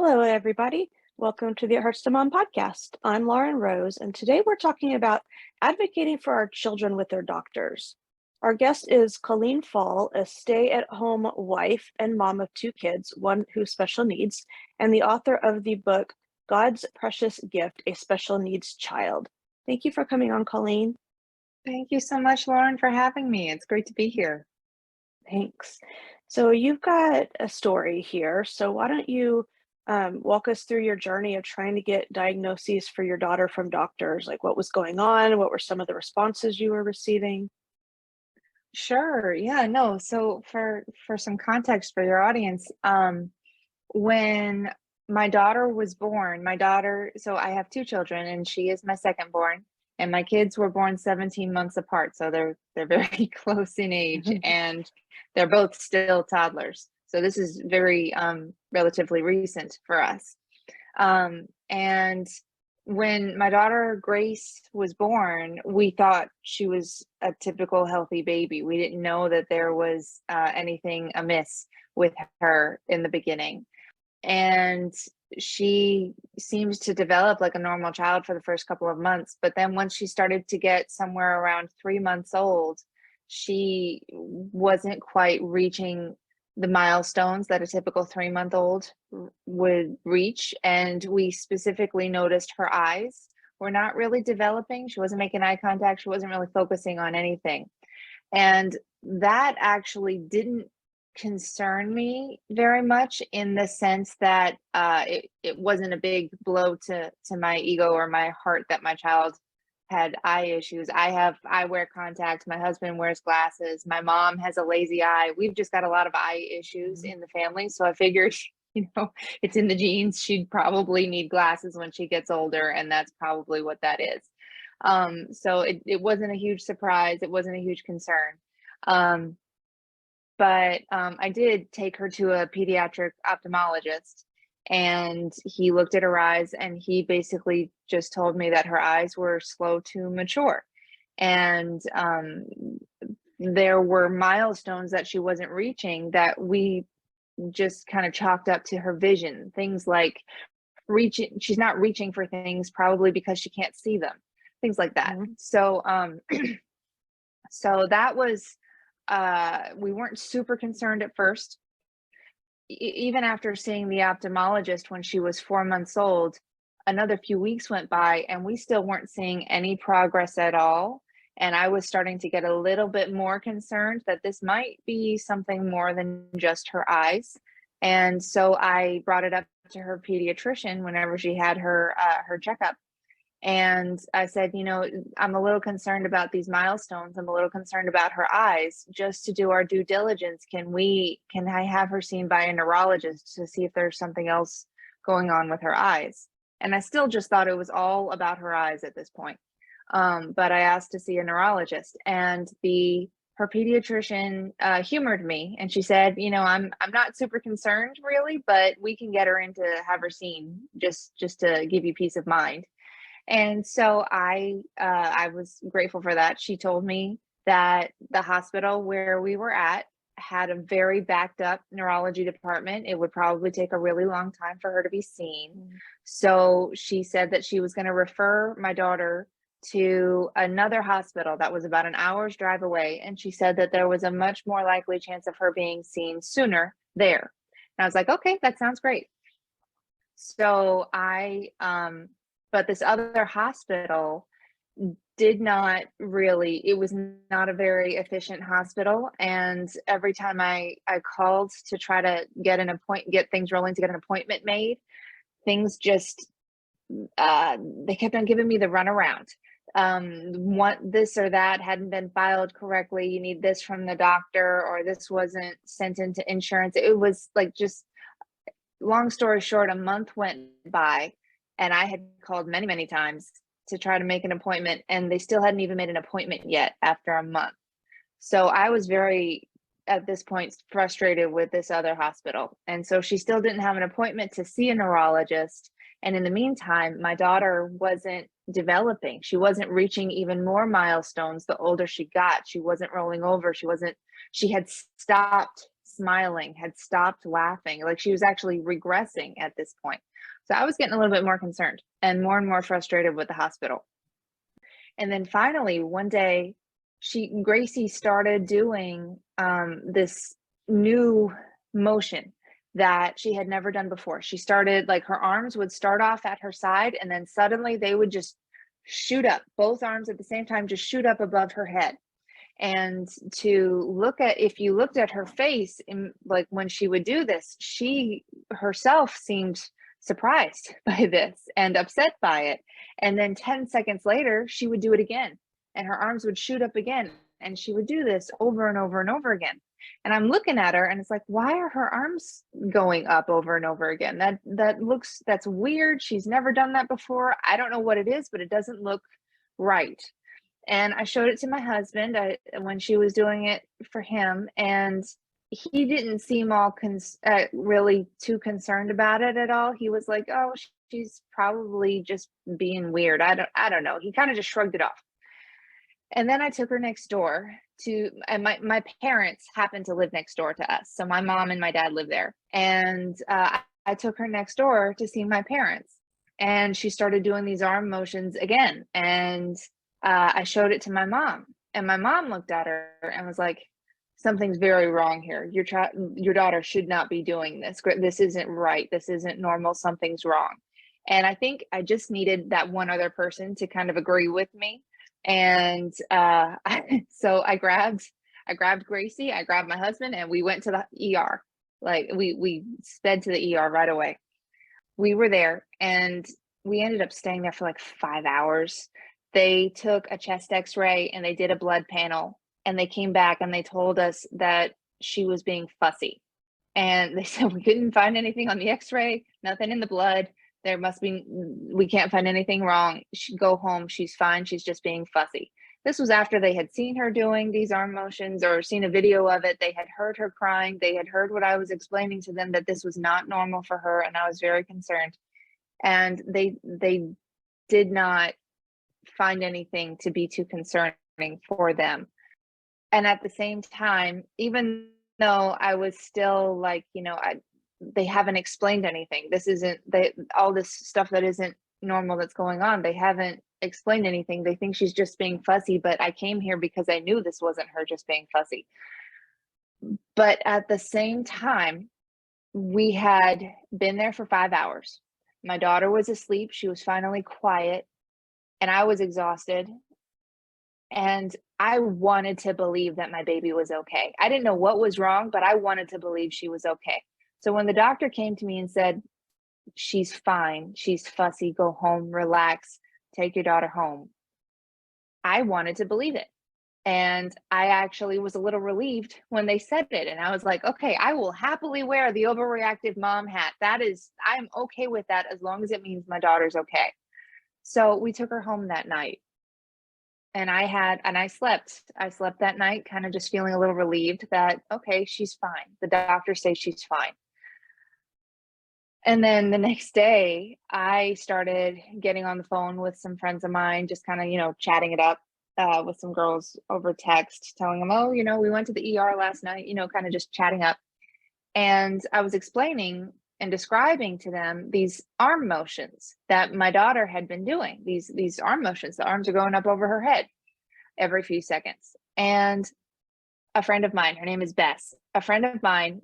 Hello, everybody. Welcome to the Hearts to Mom podcast. I'm Lauren Rose, and today we're talking about advocating for our children with their doctors. Our guest is Colleen Faul, a stay-at-home wife and mom of two kids, one who's special needs, and the author of the book, God's Precious Gift, A Special Needs Child. Thank you for coming on, Colleen. Thank you so much, Lauren, for having me. It's great to be here. Thanks. So you've got a story here, so why don't you walk us through your journey of trying to get diagnoses for your daughter from doctors, like what was going on, what were some of the responses you were receiving? Sure. Yeah, no. So for some context for your audience, when my daughter was born, so I have two children and she is my second born, and my kids were born 17 months apart. So they're very close in age and they're both still toddlers. So this is very relatively recent for us. And when my daughter Grace was born, we thought she was a typical healthy baby. We didn't know that there was anything amiss with her in the beginning. And she seems to develop like a normal child for the first couple of months. But then once she started to get somewhere around 3 months old, she wasn't quite reaching the milestones that a typical 3-month-old would reach. And we specifically noticed her eyes were not really developing. She wasn't making eye contact. She wasn't really focusing on anything. And that actually didn't concern me very much, in the sense that it wasn't a big blow to my ego or my heart that my child had eye issues. I wear contacts. My husband wears glasses. My mom has a lazy eye. We've just got a lot of eye issues in the family. So I figured, it's in the genes. She'd probably need glasses when she gets older, and that's probably what that is. So it wasn't a huge surprise. It wasn't a huge concern. But I did take her to a pediatric ophthalmologist, and he looked at her eyes and he basically just told me that her eyes were slow to mature. And there were milestones that she wasn't reaching that we just kind of chalked up to her vision. Things like she's not reaching for things probably because she can't see them, things like that. Mhm. So so that was, we weren't super concerned at first. Even after seeing the ophthalmologist when she was 4 months old, another few weeks went by and we still weren't seeing any progress at all. And I was starting to get a little bit more concerned that this might be something more than just her eyes. And so I brought it up to her pediatrician whenever she had her checkup. And I said, I'm a little concerned about these milestones. I'm a little concerned about her eyes. Just to do our due diligence, can I have her seen by a neurologist to see if there's something else going on with her eyes? And I still just thought it was all about her eyes at this point. But I asked to see a neurologist, and her pediatrician humored me, and she said, I'm not super concerned really, but we can get her in to have her seen just to give you peace of mind. And so I was grateful for that. She told me that the hospital where we were at had a very backed up neurology department. It would probably take a really long time for her to be seen. So she said that she was going to refer my daughter to another hospital that was about an hour's drive away. And she said that there was a much more likely chance of her being seen sooner there. And I was like, okay, that sounds great. So but this other hospital did not really, it was not a very efficient hospital. And every time I called to try to get things rolling to get an appointment made, things just, they kept on giving me the runaround. This or that hadn't been filed correctly. You need this from the doctor, or this wasn't sent into insurance. It was like, just long story short, a month went by. And I had called many, many times to try to make an appointment, and they still hadn't even made an appointment yet after a month. So I was very, at this point, frustrated with this other hospital. And so she still didn't have an appointment to see a neurologist. And in the meantime, my daughter wasn't developing. She wasn't reaching even more milestones the older she got. She wasn't rolling over. She had stopped smiling, had stopped laughing, like she was actually regressing at this point. So I was getting a little bit more concerned and more frustrated with the hospital. And then finally, one day, Gracie started doing this new motion that she had never done before. She started, like, her arms would start off at her side, and then suddenly they would just shoot up, both arms at the same time, just shoot up above her head. And if you looked at her face, in, like, when she would do this, she herself seemed surprised by this and upset by it. And then 10 seconds later, she would do it again, and her arms would shoot up again. And she would do this over and over and over again. And I'm looking at her and it's like, why are her arms going up over and over again? That's weird. She's never done that before. I don't know what it is, but it doesn't look right. And I showed it to my husband when she was doing it for him, and he didn't seem really too concerned about it at all. He was like, "Oh, she's probably just being weird. I don't know." He kind of just shrugged it off. And then I took her next door and my parents happened to live next door to us. So my mom and my dad live there. And I took her next door to see my parents. And she started doing these arm motions again. And I showed it to my mom. And my mom looked at her and was like, "Something's very wrong here. Your daughter should not be doing this. This isn't right. This isn't normal. Something's wrong." And I think I just needed that one other person to kind of agree with me. And so I grabbed Gracie, I grabbed my husband, and we went to the ER. Like, we sped to the ER right away. We were there, and we ended up staying there for like 5 hours. They took a chest x-ray and they did a blood panel, and they came back and they told us that she was being fussy. And they said, "We couldn't find anything on the x-ray, nothing in the blood. We can't find anything wrong. Go home. She's fine. She's just being fussy." This was after they had seen her doing these arm motions or seen a video of it. They had heard her crying. They had heard what I was explaining to them, that this was not normal for her. And I was very concerned. And they did not find anything to be too concerning for them. And at the same time, even though I was still like, they haven't explained anything. All this stuff that isn't normal that's going on, they haven't explained anything. They think she's just being fussy, but I came here because I knew this wasn't her just being fussy. But at the same time, we had been there for 5 hours. My daughter was asleep. She was finally quiet, and I was exhausted. And I wanted to believe that my baby was okay. I didn't know what was wrong, but I wanted to believe she was okay. So when the doctor came to me and said, "She's fine, she's fussy, go home, relax, take your daughter home," I wanted to believe it. And I actually was a little relieved when they said it. And I was like, okay, I will happily wear the overreactive mom hat. I'm okay with that as long as it means my daughter's okay. So we took her home that night. And I slept that night, kind of just feeling a little relieved that, okay, she's fine. The doctor says she's fine. And then the next day, I started getting on the phone with some friends of mine, just kind of, chatting it up with some girls over text, telling them, "Oh, we went to the ER last night," kind of just chatting up. And I was explaining and describing to them these arm motions that my daughter had been doing. These arm motions, the arms are going up over her head every few seconds. And a friend of mine, her name is Bess, a friend of mine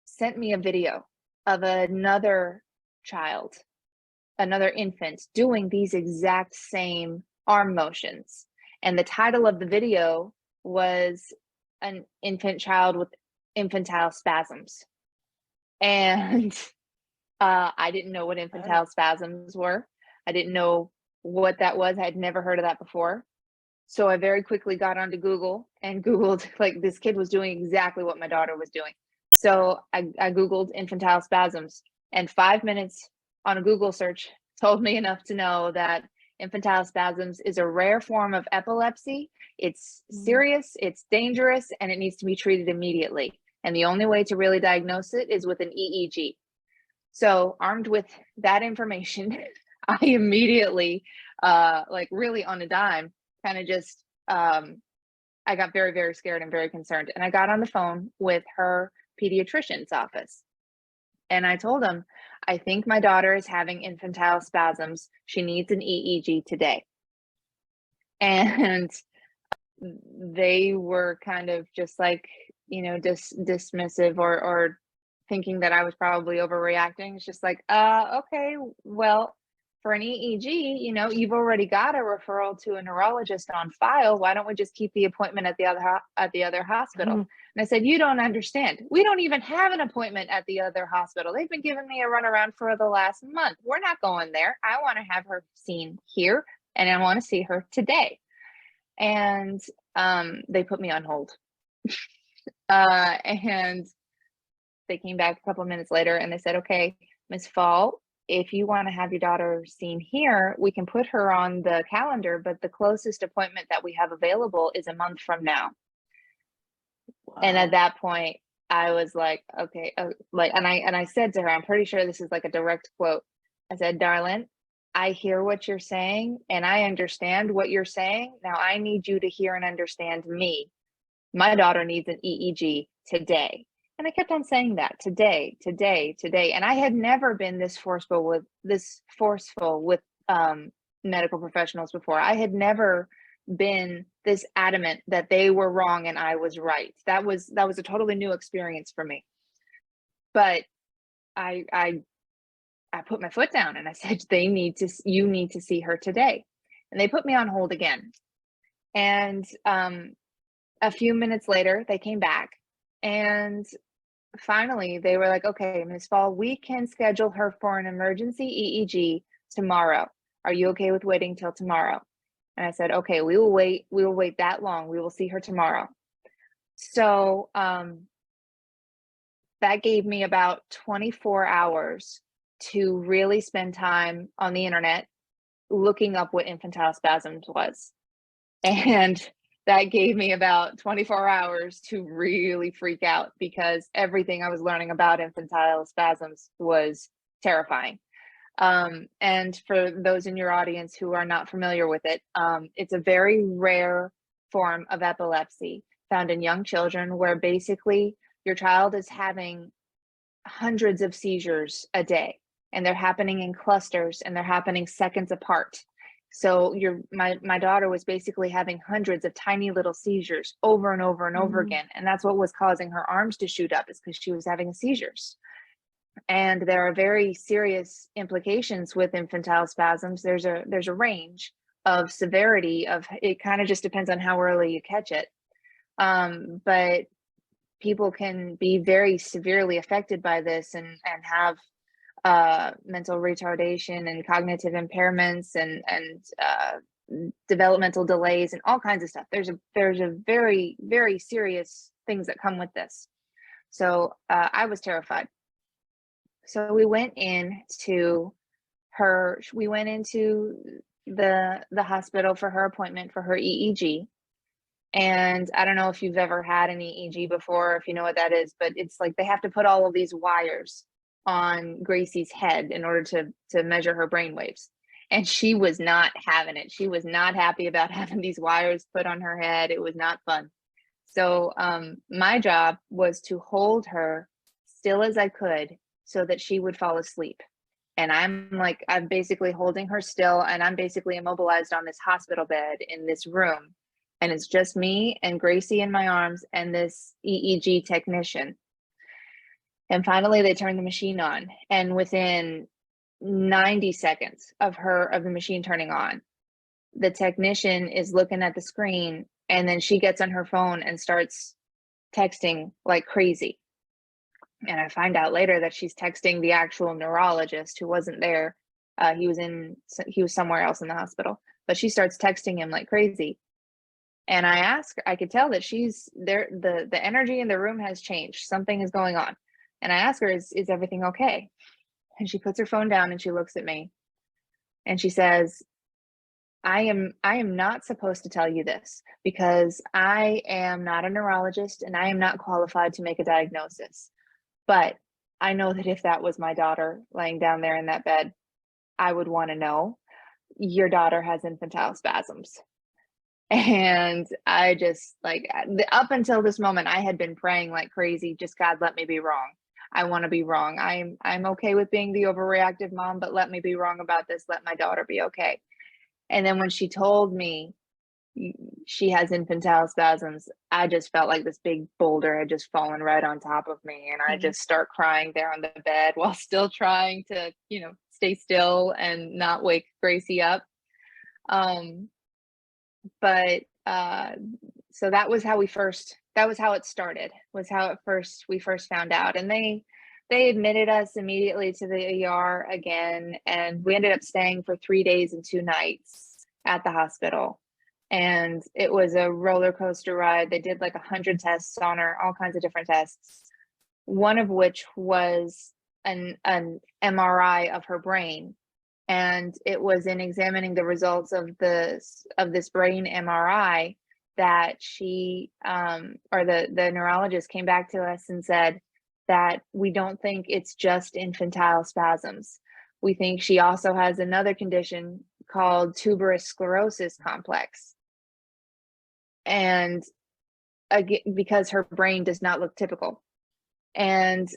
sent me a video of another child, another infant, doing these exact same arm motions. And the title of the video was "An Infant Child with Infantile Spasms." And I didn't know what infantile spasms were. I didn't know what that was. I had never heard of that before. So I very quickly got onto Google and Googled, like, this kid was doing exactly what my daughter was doing. So I Googled infantile spasms, and 5 minutes on a Google search told me enough to know that infantile spasms is a rare form of epilepsy. It's serious, it's dangerous, and it needs to be treated immediately. And the only way to really diagnose it is with an EEG. So armed with that information, I immediately, like really on a dime, kind of just, I got very, very scared and very concerned. And I got on the phone with her pediatrician's office. And I told him, I think my daughter is having infantile spasms. She needs an EEG today. And they were kind of just like, dismissive or thinking that I was probably overreacting. It's just like, okay, well, for an EEG, you've already got a referral to a neurologist on file. Why don't we just keep the appointment at the other hospital? And I said, you don't understand. We don't even have an appointment at the other hospital. They've been giving me a runaround for the last month. We're not going there. I want to have her seen here, and I want to see her today. And they put me on hold. And they came back a couple of minutes later and they said, okay, Ms. Faul, if you want to have your daughter seen here, we can put her on the calendar, but the closest appointment that we have available is a month from now. Wow. And at that point, I was like, okay, and I said to her, I'm pretty sure this is like a direct quote. I said, darling, I hear what you're saying and I understand what you're saying. Now I need you to hear and understand me. My daughter needs an EEG today. And I kept on saying that today. And I had never been this forceful with medical professionals before. I had never been this adamant that they were wrong and I was right. That was a totally new experience for me. But I put my foot down and I said, you need to see her today. And they put me on hold again. And a few minutes later, they came back and finally they were like, okay, Ms. Faul, we can schedule her for an emergency EEG tomorrow. Are you okay with waiting till tomorrow? And I said, okay, we will wait that long. We will see her tomorrow. So that gave me about 24 hours to really spend time on the internet looking up what infantile spasms was. And that gave me about 24 hours to really freak out because everything I was learning about infantile spasms was terrifying. And for those in your audience who are not familiar with it, it's a very rare form of epilepsy found in young children where basically your child is having hundreds of seizures a day and they're happening in clusters and they're happening seconds apart. So my daughter was basically having hundreds of tiny little seizures over and over and over again. And that's what was causing her arms to shoot up, is because she was having seizures. And there are very serious implications with infantile spasms. There's a range of severity of, it kind of just depends on how early you catch it. But people can be very severely affected by this and have mental retardation and cognitive impairments and developmental delays and all kinds of stuff. There's a very, very serious things that come with this. So I was terrified. So we went into the hospital for her appointment for her EEG. And I don't know if you've ever had an EEG before, if you know what that is, but it's like they have to put all of these wires on Gracie's head in order to measure her brain waves. And she was not having it. She was not happy about having these wires put on her head. It was not fun. So my job was to hold her still as I could so that she would fall asleep. And I'm basically holding her still and I'm basically immobilized on this hospital bed in this room. And it's just me and Gracie in my arms and this EEG technician. And finally, they turned the machine on. And within 90 seconds of the machine turning on, the technician is looking at the screen and then she gets on her phone and starts texting like crazy. And I find out later that she's texting the actual neurologist who wasn't there. He was somewhere else in the hospital, but she starts texting him like crazy. And I could tell that she's there. The energy in the room has changed. Something is going on. And I ask her, is everything okay? And she puts her phone down and she looks at me and she says, I am not supposed to tell you this because I am not a neurologist and I am not qualified to make a diagnosis. But I know that if that was my daughter laying down there in that bed, I would want to know, your daughter has infantile spasms. And I just like up until this moment, I had been praying like crazy, just God, let me be wrong. I want to be wrong. I'm okay with being the overreactive mom, but let me be wrong about this. Let my daughter be okay. And then when she told me she has infantile spasms, I just felt like this big boulder had just fallen right on top of me. And I Mhm. just start crying there on the bed while still trying to, stay still and not wake Gracie up. Um, but so that was how it started, was how we first found out. And they admitted us immediately to the ER again, and we ended up staying for 3 days and 2 nights at the hospital. And it was a roller coaster ride. They did like 100 tests on her, all kinds of different tests, one of which was an MRI of her brain. And it was in examining the results of this brain MRI that she or the neurologist came back to us and said that we don't think it's just infantile spasms. We think she also has another condition called tuberous sclerosis complex. And again, because her brain does not look typical. And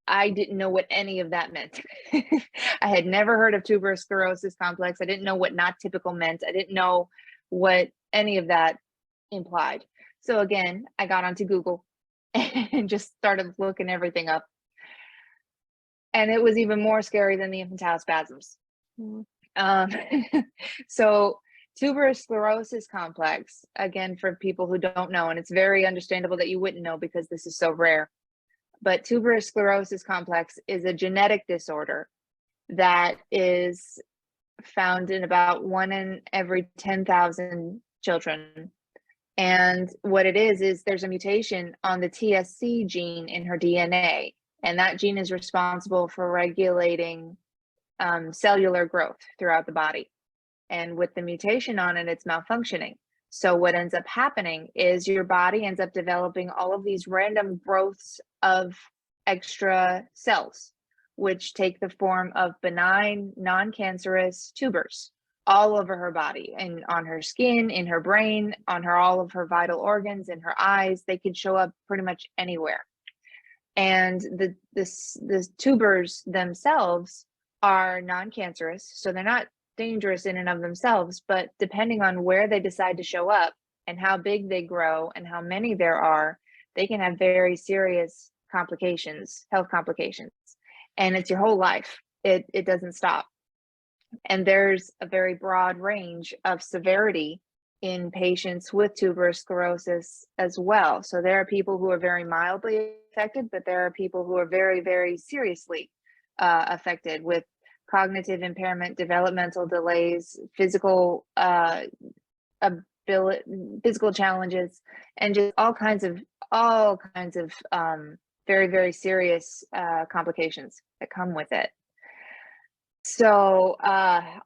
I didn't know what any of that meant. I had never heard of tuberous sclerosis complex. I didn't know what not typical meant. I didn't know what any of that implied. So again, I got onto Google and just started looking everything up. And it was even more scary than the infantile spasms. Mhm. So tuberous sclerosis complex, again, for people who don't know, and it's very understandable that you wouldn't know because this is so rare. But tuberous sclerosis complex is a genetic disorder that is found in about 1 in every 10,000 children. And what it is there's a mutation on the TSC gene in her DNA, and that gene is responsible for regulating cellular growth throughout the body. And with the mutation on it, it's malfunctioning. So what ends up happening is your body ends up developing all of these random growths of extra cells, which take the form of benign, non-cancerous tubers all over her body, and on her skin, in her brain, on all of her vital organs, in her eyes. They could show up pretty much anywhere. And the tubers themselves are non-cancerous, so they're not dangerous in and of themselves, but depending on where they decide to show up and how big they grow and how many there are, they can have very serious complications, health complications. And it's your whole life. It doesn't stop. And there's a very broad range of severity in patients with tuberous sclerosis as well. So there are people who are very mildly affected, but there are people who are very, very seriously affected with cognitive impairment, developmental delays, physical physical challenges, and just all kinds of very, very serious complications that come with it. So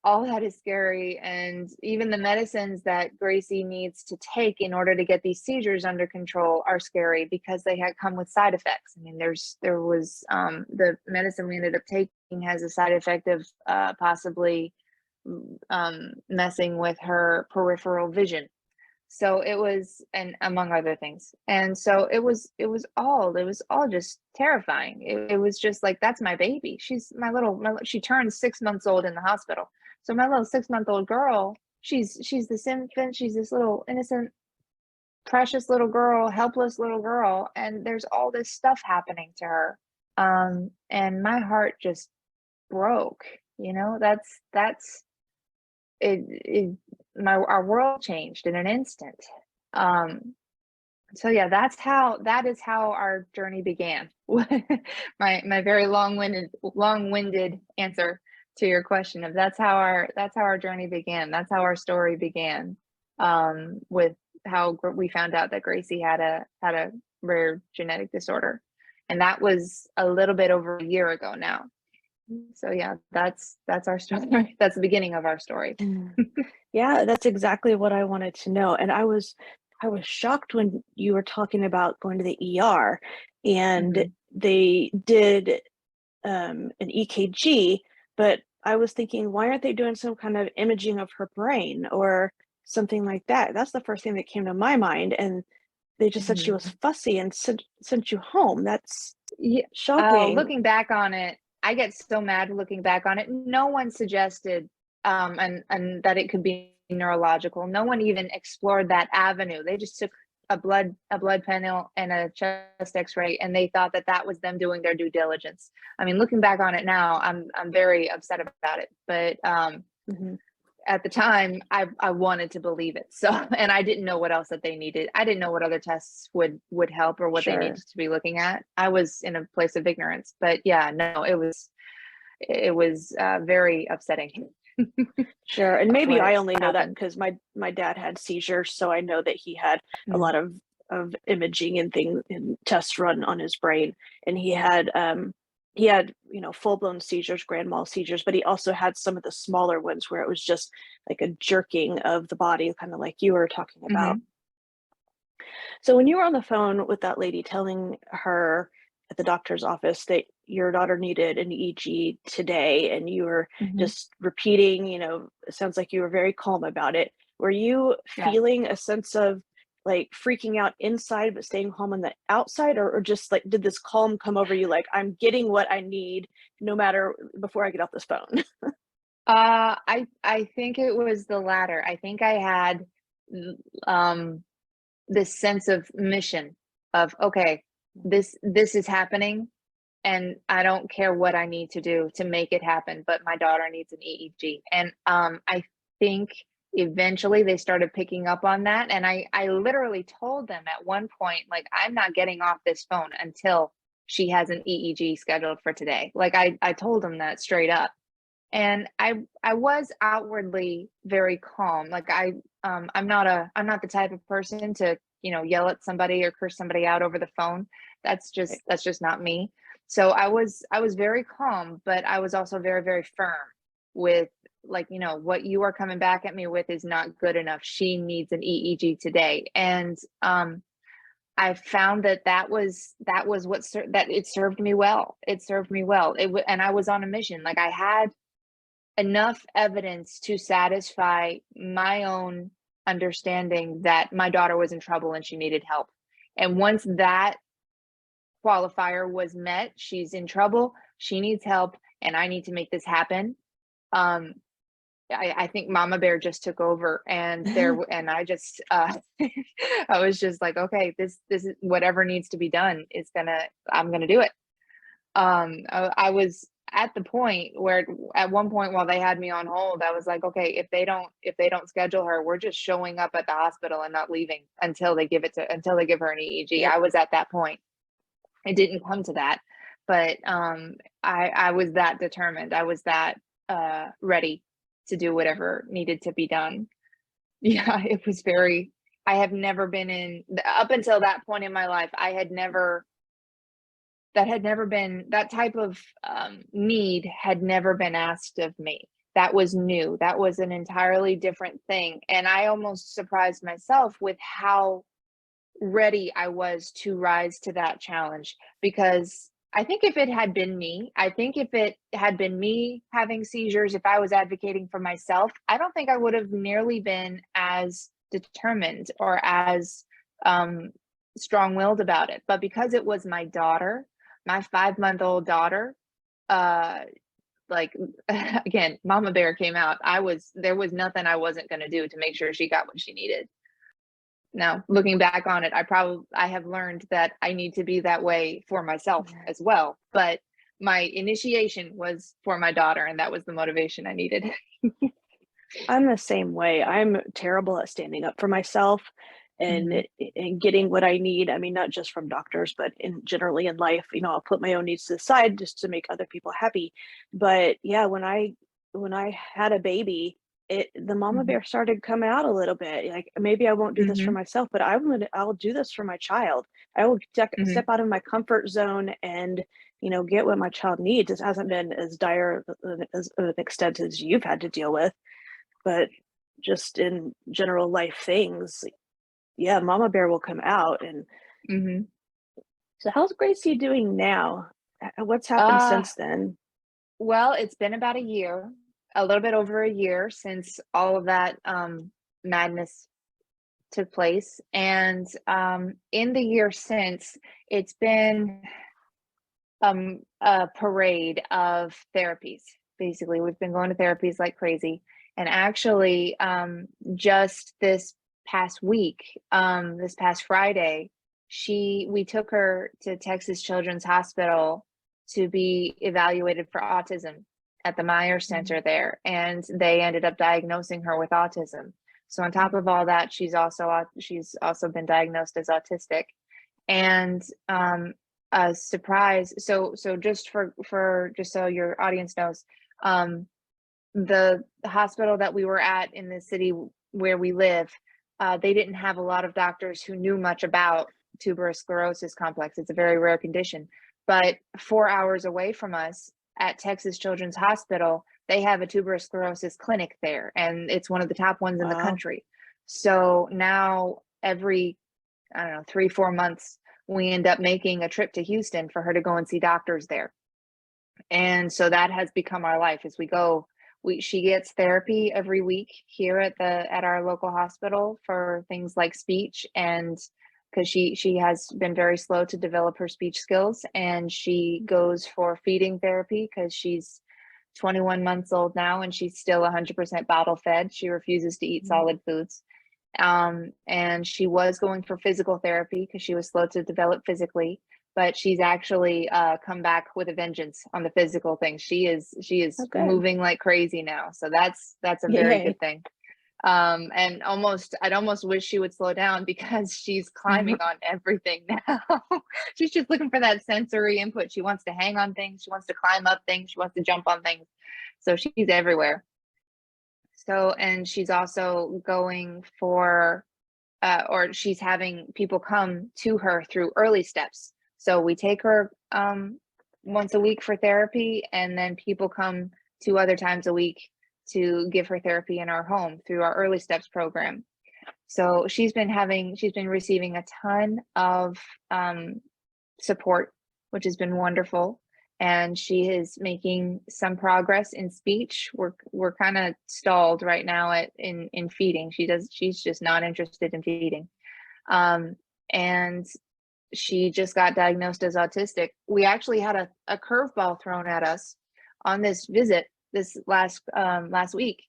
all that is scary, and even the medicines that Gracie needs to take in order to get these seizures under control are scary because they had come with side effects. I mean, there was the medicine we ended up taking has a side effect of possibly messing with her peripheral vision. So it was, and among other things. And so it was all just terrifying. It was just like, that's my baby. She's she turned 6 months old in the hospital. So my little 6-month-old girl, she's this infant, she's this little innocent, precious little girl, helpless little girl. And there's all this stuff happening to her. And my heart just broke, that's our world changed in an instant. So yeah, that is how our journey began. my very long-winded answer to your question of that's how our journey began. That's how our story began, with how we found out that Gracie had a rare genetic disorder. And that was a little bit over a year ago now. So yeah, that's our story. That's the beginning of our story. Yeah, that's exactly what I wanted to know. And I was shocked when you were talking about going to the ER and Mhm. they did an EKG, but I was thinking, why aren't they doing some kind of imaging of her brain? Or something like that. That's the first thing that came to my mind, and they just said she was Mhm. fussy and sent you home. That's Yeah. Oh, shocking. looking back on it, I get so mad looking back on it. No one suggested, and that it could be neurological. No one even explored that avenue. They just took a blood panel and a chest X-ray, and they thought that that was them doing their due diligence. I mean, looking back on it now, I'm very upset about it. But Mhm. at the time, I wanted to believe it. So, and I didn't know what else that they needed. I didn't know what other tests would help or what they Sure. needed to be looking at. I was in a place of ignorance. But yeah, no, it was very upsetting. Sure, and maybe What I only know that happened. because my dad had seizures, so I know that he had a Mm, lot of imaging and things and tests run on his brain, and he had, full-blown seizures, grand mal seizures, but he also had some of the smaller ones where it was just like a jerking of the body, kinda like you were talking about. mhm, So when you were on the phone with that lady telling her at the doctor's office that your daughter needed an EEG today, and you were mhm. just repeating, it sounds like you were very calm about it. Were you Yeah. feeling a sense of like freaking out inside but staying calm on the outside, or just like did this calm come over you like I'm getting what I need no matter before I get off this phone? I think it was the latter. I think I had, mm, um, this sense of mission of, "Okay, this is happening, and I don't care what I need to do to make it happen, but my daughter needs an EEG." And, I think eventually they started picking up on that, and I literally told them at one point, like, "I'm not getting off this phone until she has an EEG scheduled for today." Like, I told them that straight up. And I was outwardly very calm. Like I'm not the type of person to, yell at somebody or curse somebody out over the phone. Right. That's just not me. So I was very calm, but I was also very, very firm with, like, what you are coming back at me with is not good enough. She needs an EEG today. And I found that that was that it served me well. It served me well. And I was on a mission. Like I had enough evidence to satisfy my own understanding that my daughter was in trouble and she needed help. And once that qualifier was met, she's in trouble, she needs help, and I need to make this happen. Um, I think Mama Bear just took over, and and I just I was just like, okay, this is whatever needs to be done is I'm gonna do it. I was at the point where at one point while they had me on hold, I was like, okay, if they don't schedule her, we're just showing up at the hospital and not leaving until they give her an EEG. Yep. I was at that point. It didn't come to that, but I was that determined. I was that ready to do whatever needed to be done. Yeah, it was very. I have never been in up until that point in my life. That type of need had never been asked of me. That was new. That was an entirely different thing. And I almost surprised myself with how ready I was to rise to that challenge. Because I think if it had been me having seizures, if I was advocating for myself, I don't think I would have nearly been as determined or as um, strong willed about it. But because it was my daughter, my 5-month-old daughter, uh, like again, Mama Bear came out. There was nothing I wasn't going to do to make sure she got what she needed. Now, looking back on it, I have learned that I need to be that way for myself Yeah. as well. But my initiation was for my daughter, and that was the motivation I needed. I'm the same way. I'm terrible at standing up for myself Mhm, and getting what I need. I mean, not just from doctors, but in generally in life, I'll put my own needs to the side just to make other people happy. But yeah, when I had a baby, the mama mhm, bear started coming out a little bit. Like maybe I won't do this for mhm, myself, but I'll do this for my child. I will mhm. step out of my comfort zone and get what my child needs. It hasn't been as dire as of an extent as you've had to deal with, but just in general life things, yeah, mama bear will come out. And Mhm. so how's Gracie doing now? What's happened Uh, since then? well, it's been about a year, a little bit over a year since all of that, madness took place. And in the year since, it's been a parade of therapies. Basically, we've been going to therapies like crazy. And actually, just this past week, this past Friday, we took her to Texas Children's Hospital to be evaluated for autism at the Myers Center there, and they ended up diagnosing her with autism. So on top of all that, she's also been diagnosed as autistic. And a surprise. So just just so your audience knows, the hospital that we were at in the city where we live, they didn't have a lot of doctors who knew much about tuberous sclerosis complex. It's a very rare condition. But 4 hours away from us at Texas Children's Hospital, they have a tuberous sclerosis clinic there, and it's one of the top ones in the country. So now every, I don't know, 3-4 months, we end up making a trip to Houston for her to go and see doctors there. And so that has become our life as we go. She gets therapy every week here at our local hospital for things like speech, and because she has been very slow to develop her speech skills, and she goes for feeding therapy because she's 21 months old now and she's still 100% bottle fed. She refuses to eat solid foods. And she was going for physical therapy because she was slow to develop physically, but she's actually come back with a vengeance on the physical things. She is moving like crazy now. So that's a very good thing. And I'd almost wish she would slow down because she's climbing on everything now. She's just looking for that sensory input. She wants to hang on things. She wants to climb up things. She wants to jump on things. So she's everywhere. So, and she's also going for, or she's having people come to her through early steps. So we take her once a week for therapy, and then people come 2 other times a week to give her therapy in our home through our early steps program. So she's been receiving a ton of support, which has been wonderful. And she is making some progress in speech. We're kind of stalled right now in feeding. She's just not interested in feeding. And she just got diagnosed as autistic. We actually had a curveball thrown at us on this visit this last week,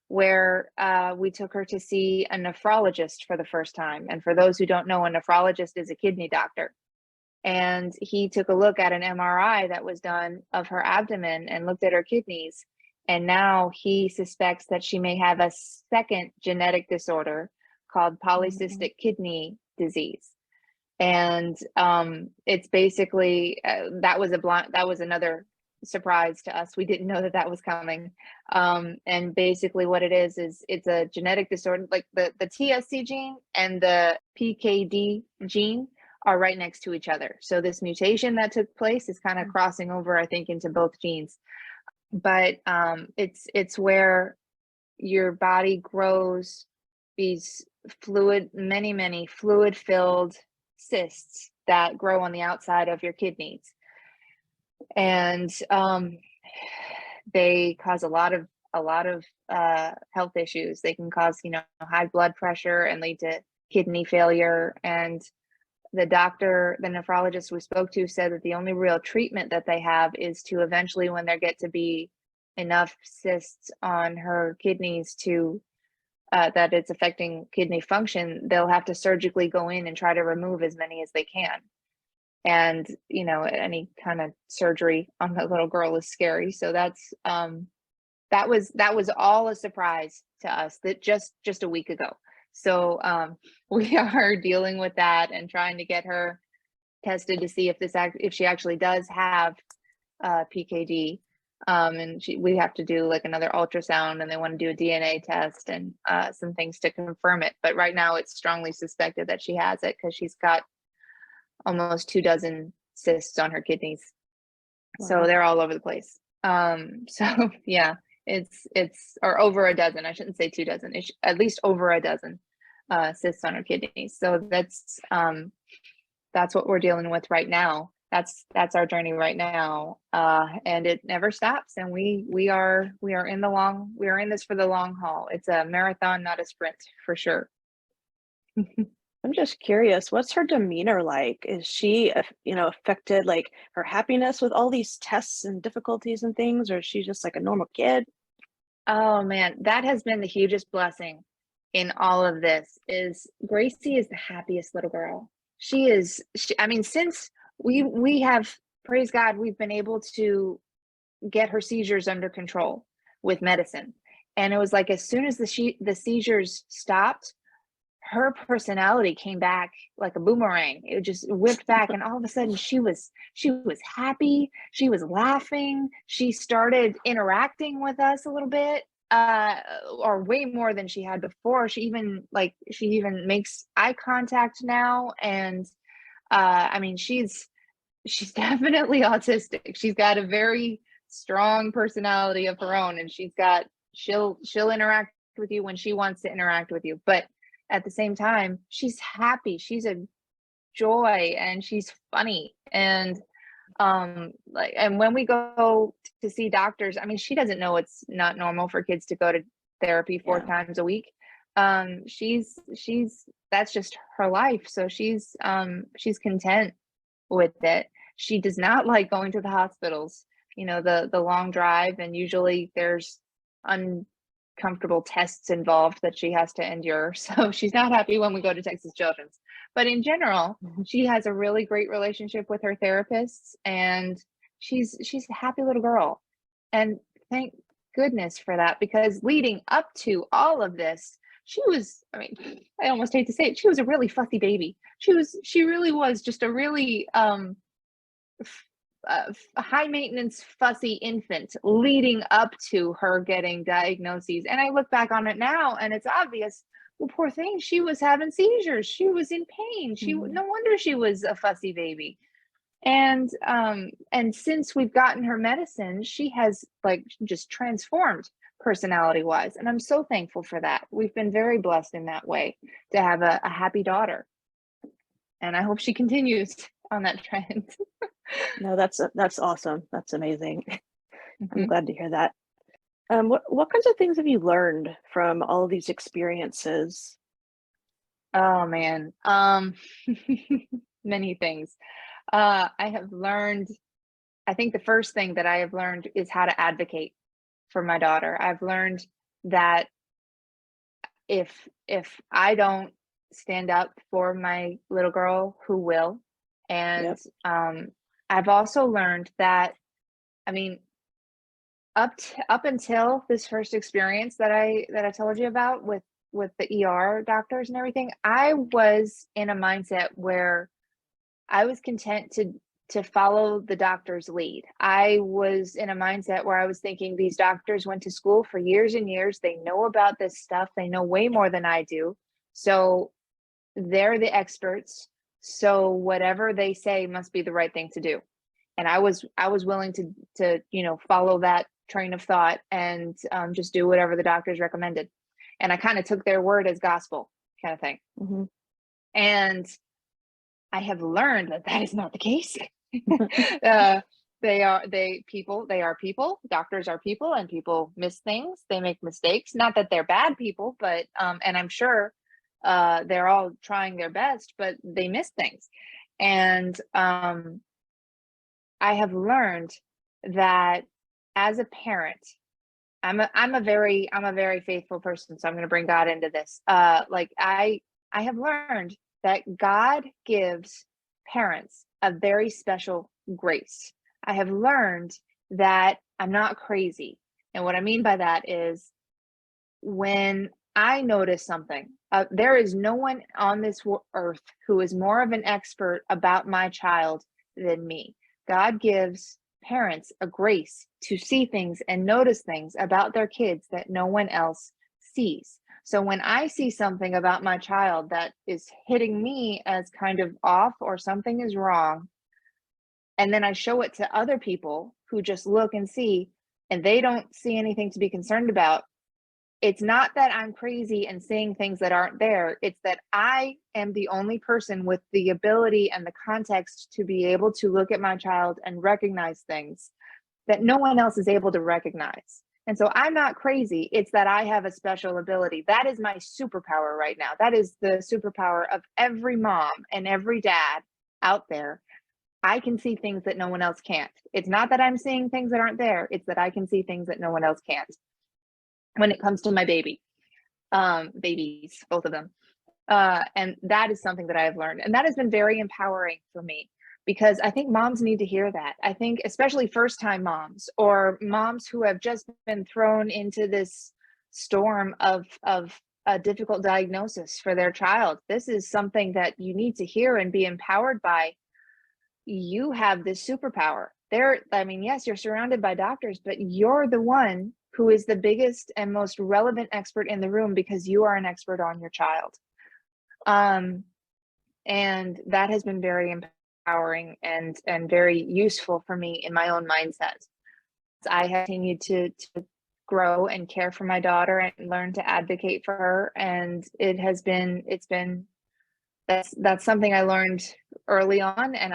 where we took her to see a nephrologist for the first time. And for those who don't know, a nephrologist is a kidney doctor. And he took a look at an MRI that was done of her abdomen and looked at her kidneys. And now he suspects that she may have a second genetic disorder called polycystic kidney disease. And it's basically, that was another surprise to us. We didn't know that was coming. And basically what it is it's a genetic disorder, like the TSC gene and the PKD gene are right next to each other. So this mutation that took place is kind of crossing over, I think, into both genes. But it's where your body grows these many fluid-filled cysts that grow on the outside of your kidneys. And they cause a lot of health issues. They can cause, high blood pressure and lead to kidney failure. And the nephrologist we spoke to said that the only real treatment that they have is to eventually, when there get to be enough cysts on her kidneys to that it's affecting kidney function, they'll have to surgically go in and try to remove as many as they can. And any kind of surgery on that little girl is scary. So that was all a surprise to us that just a week ago. So we are dealing with that and trying to get her tested to see if she actually does have PKD. And we have to do like another ultrasound, and they want to do a DNA test and some things to confirm it. But right now it's strongly suspected that she has it because she's got almost 24 cysts on her kidneys. Wow. So they're all over the place. So yeah, it's or over a dozen. I shouldn't say 24. It's at least over a dozen cysts on her kidneys. So that's what we're dealing with right now. that's our journey right now. And it never stops. And we are in this for the long haul. It's a marathon, not a sprint, for sure. I'm just curious, what's her demeanor like? Is she, affected, like, her happiness with all these tests and difficulties and things, or is she just like a normal kid? Oh man, that has been the hugest blessing in all of this is Gracie is the happiest little girl. I mean, since we have, praise God, we've been able to get her seizures under control with medicine. And it was like as soon as the seizures stopped, her personality came back like a boomerang. It just whipped back, and all of a sudden she was happy, she was laughing, she started interacting with us a little bit, or way more than she had before. She even makes eye contact now. And I mean, she's definitely autistic. She's got a very strong personality of her own, and she'll interact with you when she wants to interact with you. But at the same time, she's happy. She's a joy, and she's funny. And and when we go to see doctors, I mean, she doesn't know it's not normal for kids to go to therapy four Yeah. times a week. She's that's just her life. So she's content with it. She does not like going to the hospitals, the long drive, and usually there's uncomfortable tests involved that she has to endure. So she's not happy when we go to Texas Children's. But in general, Mhm. she has a really great relationship with her therapists, and she's a happy little girl. And thank goodness for that, because leading up to all of this, she was, I mean, I almost hate to say it, she was a really fussy baby. She really was just a really high maintenance, fussy infant leading up to her getting diagnoses. And I look back on it now, and it's obvious. Well, poor thing, she was having seizures. She was in pain. Mhm. No wonder she was a fussy baby. And since we've gotten her medicine, she has like just transformed personality wise. And I'm so thankful for that. We've been very blessed in that way to have a happy daughter. And I hope she continues on that trend. No, that's awesome. That's amazing. I'm Mhm. glad to hear that. What kinds of things have you learned from all of these experiences? Oh man. Many things. I have learned, I think the first thing that I have learned is how to advocate for my daughter. I've learned that if I don't stand up for my little girl, who will? And Yep. I've also learned that, I mean, up until this first experience that I told you about with the ER doctors and everything, I was in a mindset where I was content to follow the doctor's lead. I was in a mindset where I was thinking these doctors went to school for years and years. They know about this stuff. They know way more than I do. So they're the experts. So whatever they say must be the right thing to do. And I was willing to follow that train of thought and just do whatever the doctors recommended. And I kind of took their word as gospel, kind of thing. Mhm. And I have learned that that is not the case. uh, they are people. Doctors are people, and people miss things. They make mistakes. Not that they're bad people, but and I'm sure they're all trying their best, but they miss things. And I have learned that as a parent, I'm a very faithful person, so I'm going to bring God into this. Like I have learned that God gives parents a very special grace. I have learned that I'm not crazy. And what I mean by that is when I notice something, there is no one on this earth who is more of an expert about my child than me. God gives parents a grace to see things and notice things about their kids that no one else sees. So when I see something about my child that is hitting me as kind of off or something is wrong, and then I show it to other people who just look and see, and they don't see anything to be concerned about, It's not that I'm crazy and seeing things that aren't there. It's that I am the only person with the ability and the context to be able to look at my child and recognize things that no one else is able to recognize. And so I'm not crazy. It's that I have a special ability. That is my superpower right now. That is the superpower of every mom and every dad out there. I can see things that no one else can't. It's not that I'm seeing things that aren't there. It's that I can see things that no one else can't. When it comes to my babies, both of them. And that is something that I have learned. And that has been very empowering for me, because I think moms need to hear that. I think especially first-time moms, or moms who have just been thrown into this storm of a difficult diagnosis for their child. This is something that you need to hear and be empowered by. You have this superpower. I mean, yes, you're surrounded by doctors, but you're the one who is the biggest and most relevant expert in the room, because you are an expert on your child. And that has been very empowering and very useful for me in my own mindset. I have continued to grow and care for my daughter and learn to advocate for her. And that's something I learned early on. And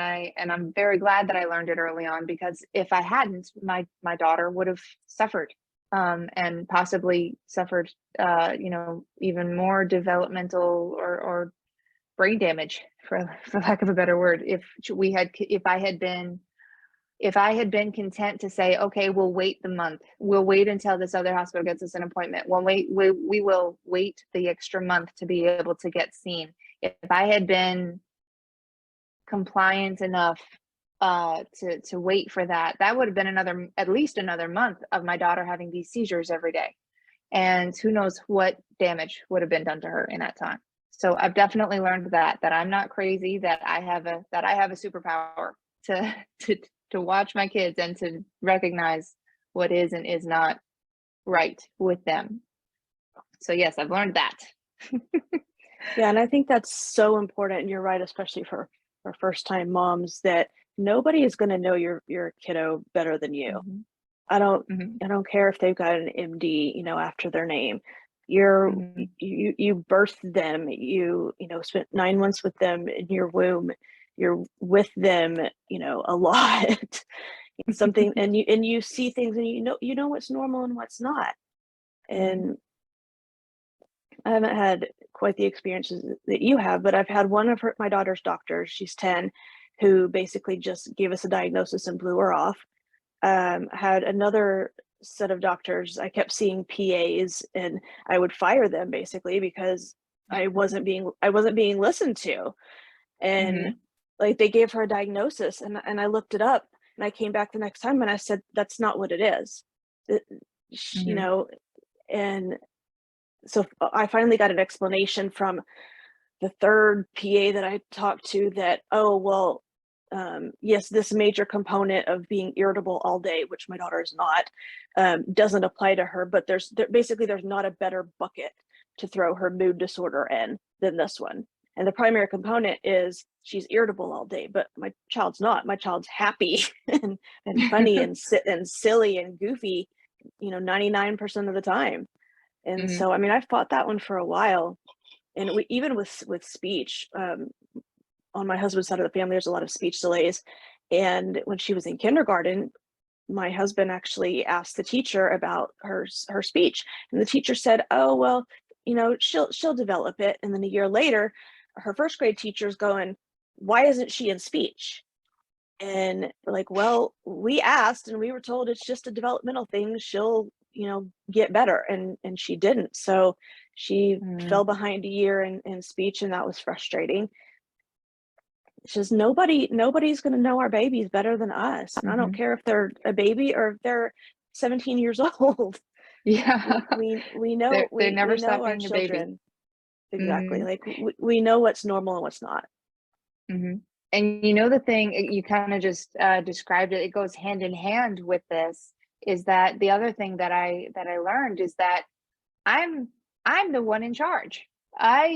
I'm very glad that I learned it early on, because if I hadn't, my daughter would have suffered, and possibly suffered, even more developmental or brain damage, for lack of a better word. If I had been content to say, okay, we'll wait the month, we'll wait until this other hospital gets us an appointment, we will wait the extra month to be able to get seen. If I had been compliant enough to wait for that, that would have been at least another month of my daughter having these seizures every day. And who knows what damage would have been done to her in that time. So I've definitely learned that I'm not crazy, that I have a superpower to watch my kids and to recognize what is and is not right with them. So yes, I've learned that. Yeah, and I think that's so important, and you're right, especially for first-time moms, that nobody is gonna know your kiddo better than you. Mm-hmm. I don't Mm-hmm. I don't care if they've got an MD, after their name. You're Mm-hmm. you birthed them, spent 9 months with them in your womb. You're with them, a lot. Something, and you see things, and you know what's normal and what's not. And I haven't had quite the experiences that you have, but I've had one of my daughter's doctors, she's 10, who basically just gave us a diagnosis and blew her off. Had another set of doctors. I kept seeing PAs, and I would fire them basically because I wasn't being listened to. And like, they gave her a diagnosis, and I looked it up, and I came back the next time and I said, that's not what it is. It- and so I finally got an explanation from the third PA that I talked to, that, oh, well, yes, this major component of being irritable all day, which my daughter is not, doesn't apply to her, but there's not a better bucket to throw her mood disorder in than this one. And the primary component is she's irritable all day, but my child's not. My child's happy and funny and silly and goofy, 99% of the time. And so, I mean, I've fought that one for a while. And even with speech, on my husband's side of the family, there's a lot of speech delays. And when she was in kindergarten, my husband actually asked the teacher about her speech, and the teacher said, "Oh, well, she'll develop it." And then a year later, her first grade teacher's going, "Why isn't she in speech?" And we're like, "Well, we asked, and we were told it's just a developmental thing. She'll, get better." And she didn't. So she fell behind a year in speech, and that was frustrating. It's just nobody's going to know our babies better than us. And I don't care if they're a baby or if they're 17 years old. Yeah. We know They never we stop know our being a baby. children. Exactly. Like, we know what's normal and what's not. And the thing you kind of just described, it goes hand in hand with this, is that the other thing that I learned is that I'm the one in charge. How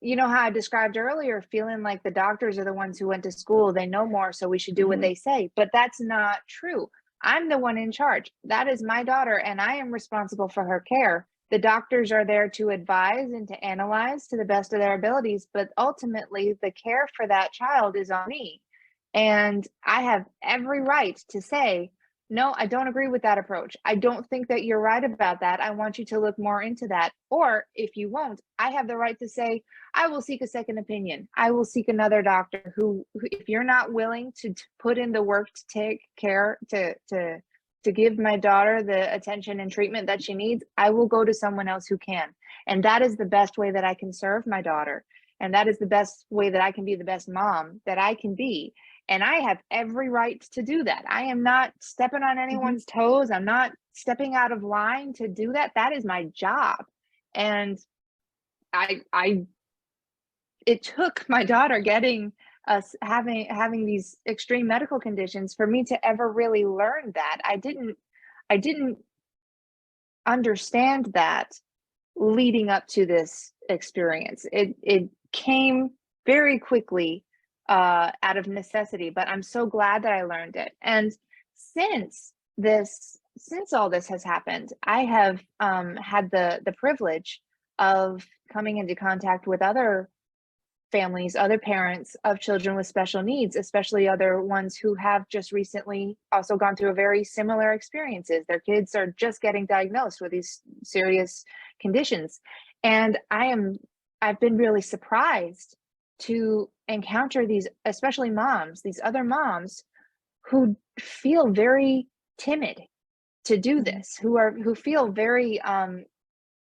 I described earlier, feeling like the doctors are the ones who went to school, they know more, so we should do what they say. But that's not true. I'm the one in charge. That is my daughter, and I am responsible for her care. The doctors are there to advise and to analyze to the best of their abilities, but ultimately the care for that child is on me. And I have every right to say, no, I don't agree with that approach. I don't think that you're right about that. I want you to look more into that. Or if you won't, I have the right to say, I will seek a second opinion. I will seek another doctor who if you're not willing to put in the work to take care, to give my daughter the attention and treatment that she needs, I will go to someone else who can. And that is the best way that I can serve my daughter. And that is the best way that I can be the best mom that I can be. And I have every right to do that. I am not stepping on anyone's toes. I'm not stepping out of line to do that. That is my job. And I it took my daughter getting us having these extreme medical conditions for me to ever really learn that. I didn't understand that leading up to this experience. It came very quickly out of necessity, but I'm so glad that I learned it. And since all this has happened, I have had the privilege of coming into contact with other families, other parents of children with special needs, especially other ones who have just recently also gone through a very similar experiences. Their kids are just getting diagnosed with these serious conditions. And I've been really surprised to encounter these, especially moms, these other moms who feel very timid to do this, who feel very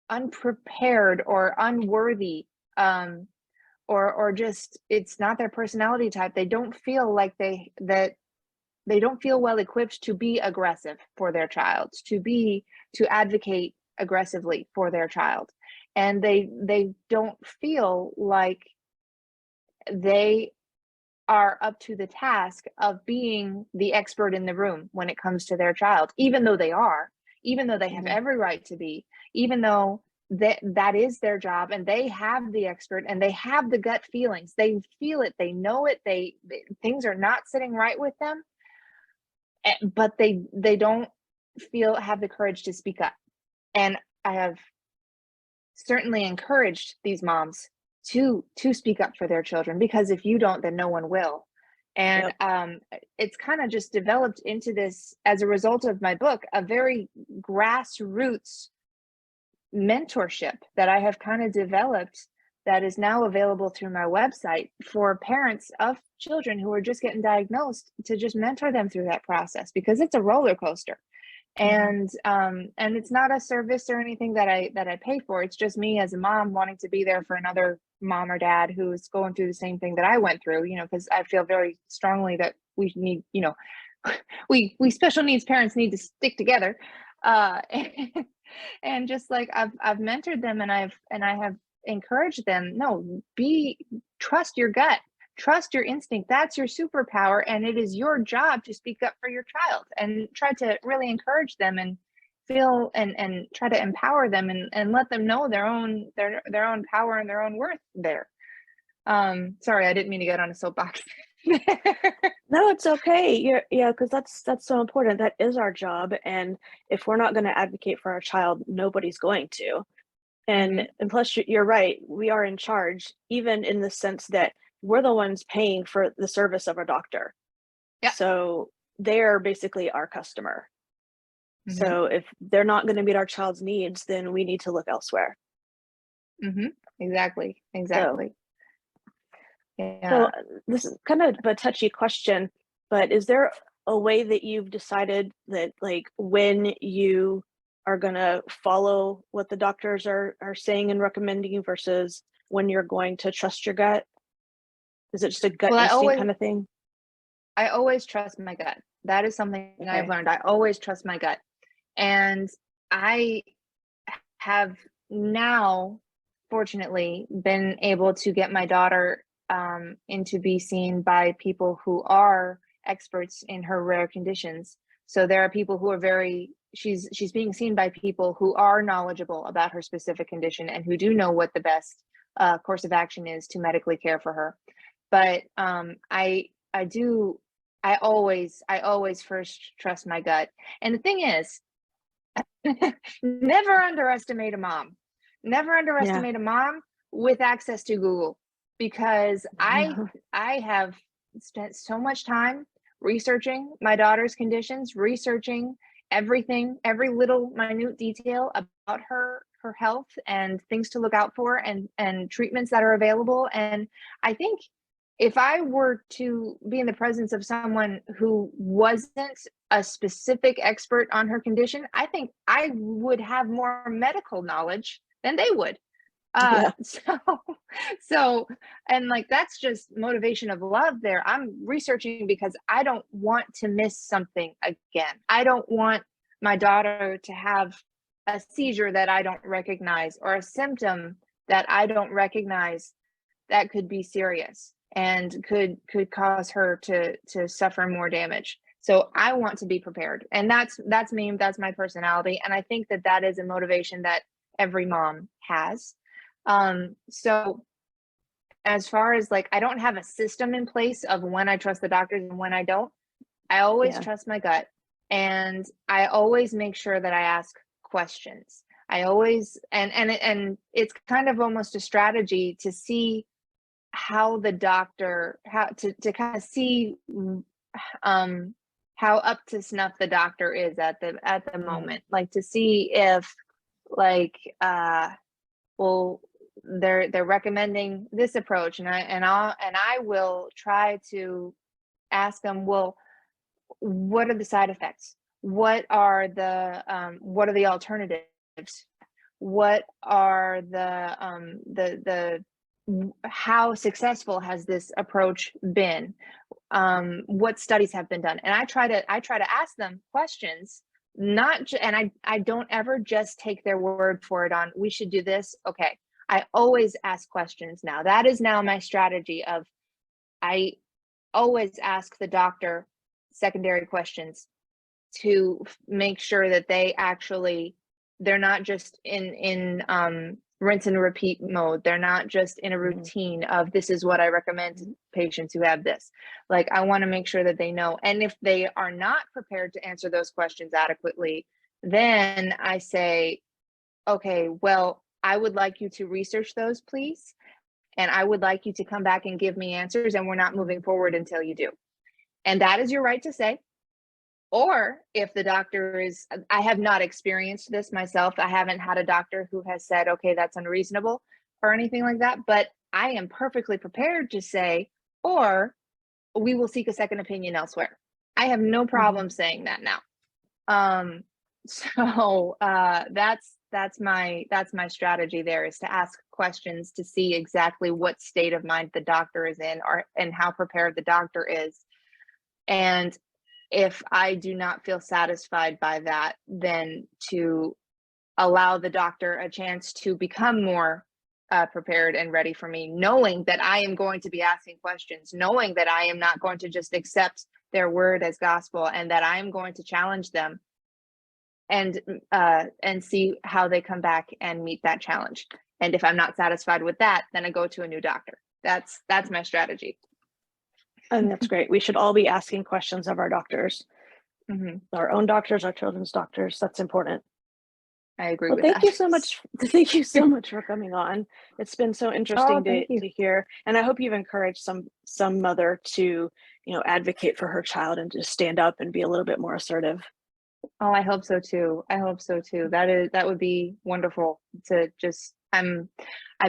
unprepared or unworthy, or just it's not their personality type. They don't feel like they don't feel well equipped to be aggressive for their child, to advocate aggressively for their child. And they don't feel like they are up to the task of being the expert in the room when it comes to their child, even though they are, even though they have every right to be, even though that is their job, and they have the expert and they have the gut feelings. They feel it, they know it, things are not sitting right with them, but they don't have the courage to speak up. And I have certainly encouraged these moms to speak up for their children, because if you don't, then no one will. And it's kind of just developed into this, as a result of my book, a very grassroots mentorship that I have kind of developed that is now available through my website for parents of children who are just getting diagnosed, to just mentor them through that process, because it's a roller coaster. And it's not a service or anything that I pay for. It's just me as a mom wanting to be there for another mom or dad who's going through the same thing that I went through, because I feel very strongly that we need, we special needs parents need to stick together. And just like I've mentored them, and I have encouraged them, no, trust your gut. Trust your instinct. That's your superpower, and it is your job to speak up for your child, and try to really encourage them and feel and try to empower them, and let them know their own power and their own worth there. Sorry, I didn't mean to get on a soapbox. No, it's okay. Yeah, because that's so important. That is our job, and if we're not going to advocate for our child, nobody's going to. And plus, you're right. We are in charge, even in the sense that we're the ones paying for the service of a doctor. Yeah. So they are basically our customer. So if they're not going to meet our child's needs, then we need to look elsewhere. Exactly. So this is kind of a touchy question, but is there a way that you've decided that, like, when you are going to follow what the doctors are saying and recommending versus when you're going to trust your gut? Is it just a gut instinct kind of thing? I always trust my gut. That is something I've learned. I always trust my gut. And I have now, fortunately, been able to get my daughter in to be seen by people who are experts in her rare conditions. So there are people who are she's being seen by people who are knowledgeable about her specific condition and who do know what the best course of action is to medically care for her. But I do I always first trust my gut. And the thing is, never underestimate a mom. Never Yeah. underestimate a mom with access to Google, because I No. I have spent so much time researching my daughter's conditions, researching everything, every little minute detail about her health and things to look out for, and treatments that are available. And I think if I were to be in the presence of someone who wasn't a specific expert on her condition, I think I would have more medical knowledge than they would. Yeah. So, so, and like, that's just motivation of love there. I'm researching because I don't want to miss something again. I don't want my daughter to have a seizure that I don't recognize, or a symptom that I don't recognize, that could be serious and could cause her to suffer more damage. So I want to be prepared, and that's me. That's my personality, and I think that that is a motivation that every mom has. So as far as like, I don't have a system in place of when I trust the doctors and when I don't. I always Yeah. trust my gut, and I always make sure that I ask questions. I always, and it's kind of almost a strategy to see how the doctor, how to kind of see how up to snuff the doctor is at the Mm. moment, like to see if, like, well, they're recommending this approach, and I will try to ask them, well, what are the side effects? What are the alternatives? What are the how successful has this approach been? What studies have been done? And I try to ask them questions, and I don't ever just take their word for it on, we should do this. Okay. I always ask questions now. That is now my strategy of, I always ask the doctor secondary questions to make sure that they're not just in rinse and repeat mode. They're not just in a Mhm. routine of, this is what I recommend to patients who have this. Like, I want to make sure that they know. And if they are not prepared to answer those questions adequately, then I say, okay, well, I would like you to research those, please. And I would like you to come back and give me answers, and we're not moving forward until you do. And that is your right to say. Or if the doctor is, I have not experienced this myself. I haven't had a doctor who has said, okay, that's unreasonable or anything like that. But I am perfectly prepared to say, or we will seek a second opinion elsewhere. I have no Mhm. problem saying that now. Um, so that's my strategy there, is to ask questions to see exactly what state of mind the doctor is in, or and how prepared the doctor is. And if I do not feel satisfied by that, then to allow the doctor a chance to become more prepared and ready for me, knowing that I am going to be asking questions, knowing that I am not going to just accept their word as gospel, and that I am going to challenge them, and see how they come back and meet that challenge. And if I'm not satisfied with that, then I go to a new doctor. That's my strategy. And that's great. We should all be asking questions of our doctors, Hmm. our own doctors, our children's doctors. That's important. I agree Well, with thank that. you so much. Thank you so much for coming on. It's been so Oh, interesting thank you. to hear, and I hope you've encouraged some mother to, advocate for her child and just stand up and be a little bit more assertive. Oh, I hope so too. I hope so too. That would be wonderful to just, I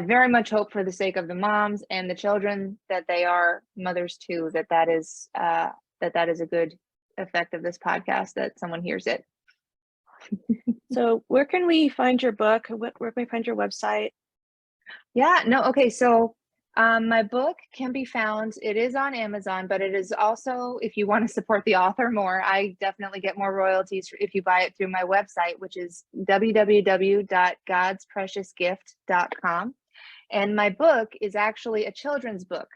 very much hope, for the sake of the moms and the children that they are mothers too, that is a good effect of this podcast, that someone hears it. So, where can we find your book? Where can we find your website? Yeah, no, okay. So, my book can be found, it is on Amazon, but it is also, if you want to support the author more, I definitely get more royalties if you buy it through my website, which is www.godspreciousgift.com. And my book is actually a children's book.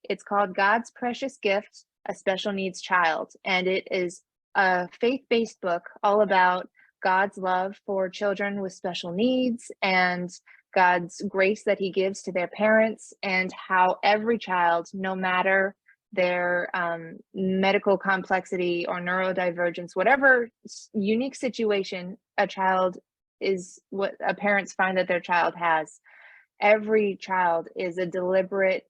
It's called God's Precious Gift, A Special Needs Child. And it is a faith-based book all about God's love for children with special needs, and God's grace that he gives to their parents, and how every child, no matter their medical complexity or neurodivergence, whatever unique situation a child is, what a parents find that their child has, every child is a deliberate,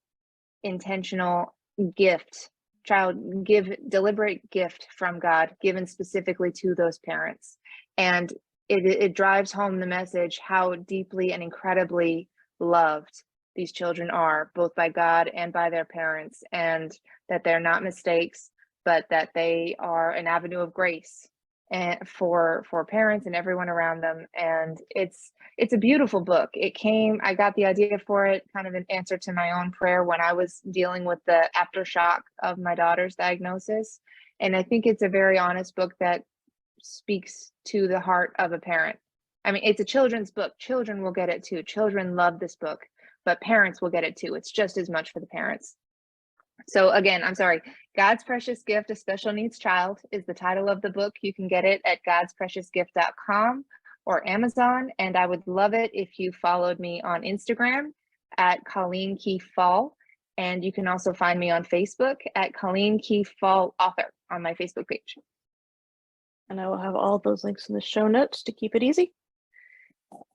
intentional gift, deliberate gift from God, given specifically to those parents. And it drives home the message how deeply and incredibly loved these children are, both by God and by their parents, and that they're not mistakes, but that they are an avenue of grace and for parents and everyone around them. And it's a beautiful book. I got the idea for it kind of an answer to my own prayer when I was dealing with the aftershock of my daughter's diagnosis. And I think it's a very honest book that speaks to the heart of a parent. I mean, it's a children's book. Children will get it too. Children love this book, but parents will get it too. It's just as much for the parents. So again, I'm sorry, God's Precious Gift, A Special Needs Child is the title of the book. You can get it at godspreciousgift.com or Amazon. And I would love it if you followed me on Instagram at Colleen Faul. And you can also find me on Facebook at Colleen Faul Author on my Facebook page. And I will have all those links in the show notes to keep it easy.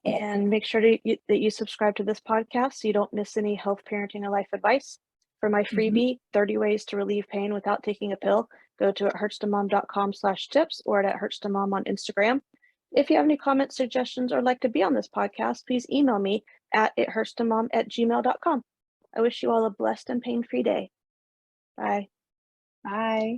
And make sure that you subscribe to this podcast so you don't miss any health, parenting, or life advice. For my freebie, 30 ways to relieve pain without taking a pill, go to hurtstomom.com/tips or at hurtstomom on Instagram. If you have any comments, suggestions, or like to be on this podcast, please email me at ithurtstomom@gmail.com. I wish you all a blessed and pain-free day. Bye. Bye.